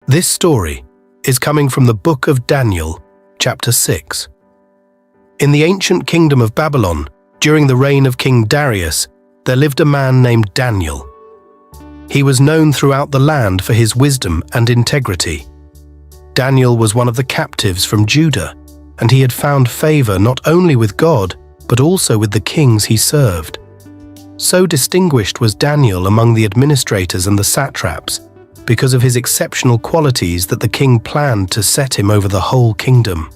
This story is coming from the book of Daniel, chapter 6. In the ancient kingdom of Babylon, during the reign of King Darius, there lived a man named Daniel. He was known throughout the land for his wisdom and integrity. Daniel was one of the captives from Judah, and he had found favor not only with God, but also with the kings he served. So distinguished was Daniel among the administrators and the satraps, because of his exceptional qualities that the king planned to set him over the whole kingdom.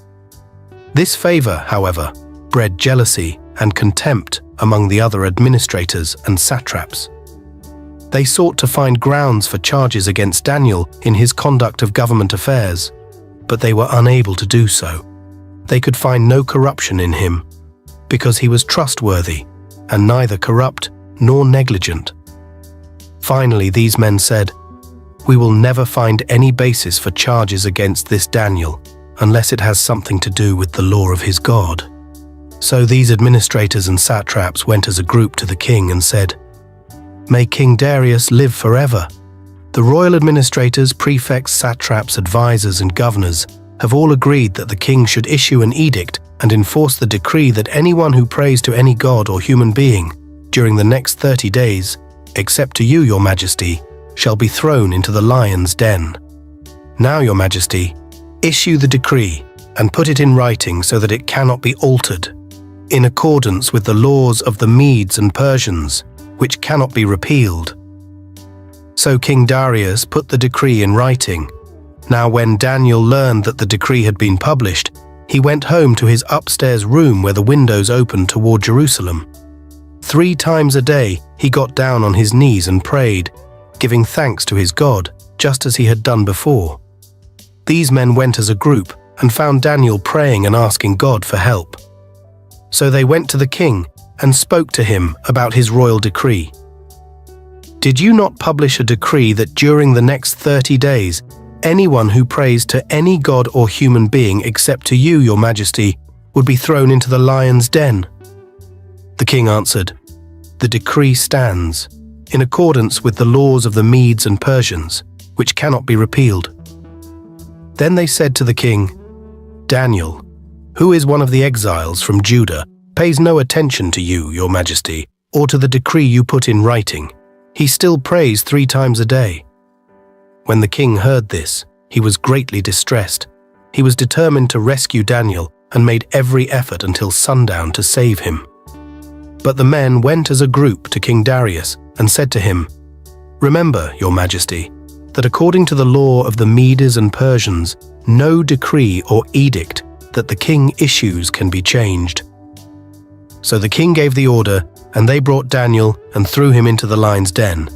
This favor, however, bred jealousy and contempt among the other administrators and satraps. They sought to find grounds for charges against Daniel in his conduct of government affairs, but they were unable to do so. They could find no corruption in him, because he was trustworthy and neither corrupt nor negligent. Finally, these men said, "We will never find any basis for charges against this Daniel unless it has something to do with the law of his God." So these administrators and satraps went as a group to the king and said, "May King Darius live forever. The royal administrators, prefects, satraps, advisors, and governors have all agreed that the king should issue an edict and enforce the decree that anyone who prays to any god or human being during the next 30 days, except to you, your majesty, shall be thrown into the lion's den. Now, your majesty, issue the decree and put it in writing so that it cannot be altered, in accordance with the laws of the Medes and Persians, which cannot be repealed." So King Darius put the decree in writing. Now when Daniel learned that the decree had been published, he went home to his upstairs room where the windows opened toward Jerusalem. 3 times a day he got down on his knees and prayed, giving thanks to his God, just as he had done before. These men went as a group and found Daniel praying and asking God for help. So they went to the king and spoke to him about his royal decree. "Did you not publish a decree that during the next 30 days, anyone who prays to any god or human being except to you, your majesty, would be thrown into the lion's den?" The king answered, "The decree stands, in accordance with the laws of the Medes and Persians, which cannot be repealed." Then they said to the king, "Daniel, who is one of the exiles from Judah, pays no attention to you, your majesty, or to the decree you put in writing. He still prays 3 times a day." When the king heard this, he was greatly distressed. He was determined to rescue Daniel and made every effort until sundown to save him. But the men went as a group to King Darius and said to him, "Remember, your majesty, that according to the law of the Medes and Persians, no decree or edict that the king issues can be changed." So the king gave the order, and they brought Daniel and threw him into the lion's den.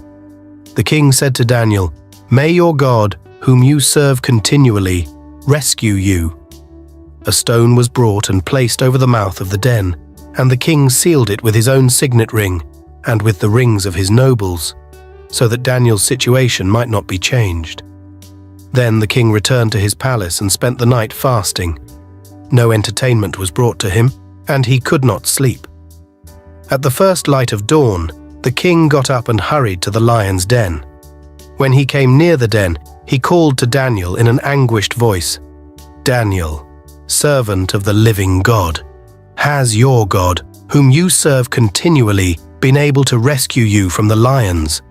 The king said to Daniel, "May your God, whom you serve continually, rescue you." A stone was brought and placed over the mouth of the den, and the king sealed it with his own signet ring and with the rings of his nobles, so that Daniel's situation might not be changed. Then the king returned to his palace and spent the night fasting. No entertainment was brought to him, and he could not sleep. At the first light of dawn, the king got up and hurried to the lion's den. When he came near the den, he called to Daniel in an anguished voice, "Daniel, servant of the living God, has your God, whom you serve continually, been able to rescue you from the lions?"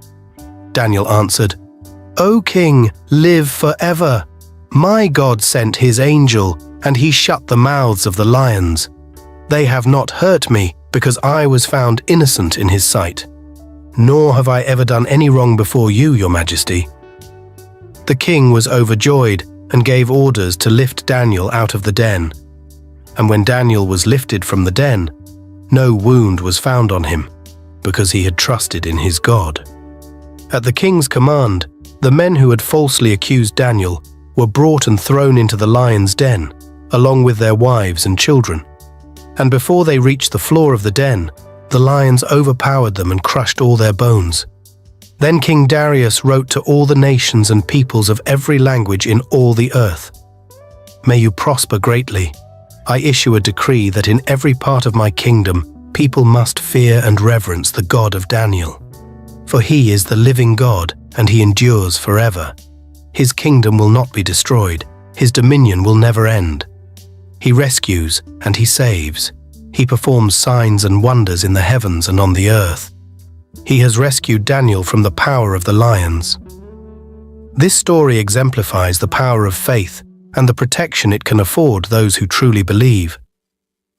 Daniel answered, "O king, live forever. My God sent his angel, and he shut the mouths of the lions. They have not hurt me, because I was found innocent in his sight. Nor have I ever done any wrong before you, your majesty." The king was overjoyed and gave orders to lift Daniel out of the den. And when Daniel was lifted from the den, no wound was found on him, because he had trusted in his God. At the king's command, the men who had falsely accused Daniel were brought and thrown into the lion's den, along with their wives and children. And before they reached the floor of the den, the lions overpowered them and crushed all their bones. Then King Darius wrote to all the nations and peoples of every language in all the earth, "May you prosper greatly. I issue a decree that in every part of my kingdom, people must fear and reverence the God of Daniel. For he is the living God, and he endures forever. His kingdom will not be destroyed. His dominion will never end. He rescues and he saves. He performs signs and wonders in the heavens and on the earth. He has rescued Daniel from the power of the lions. This story exemplifies the power of faith and the protection it can afford those who truly believe.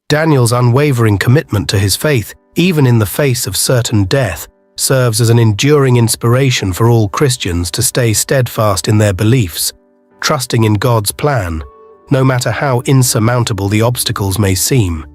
Daniel's unwavering commitment to his faith, even in the face of certain death, serves as an enduring inspiration for all Christians to stay steadfast in their beliefs, trusting in God's plan, no matter how insurmountable the obstacles may seem.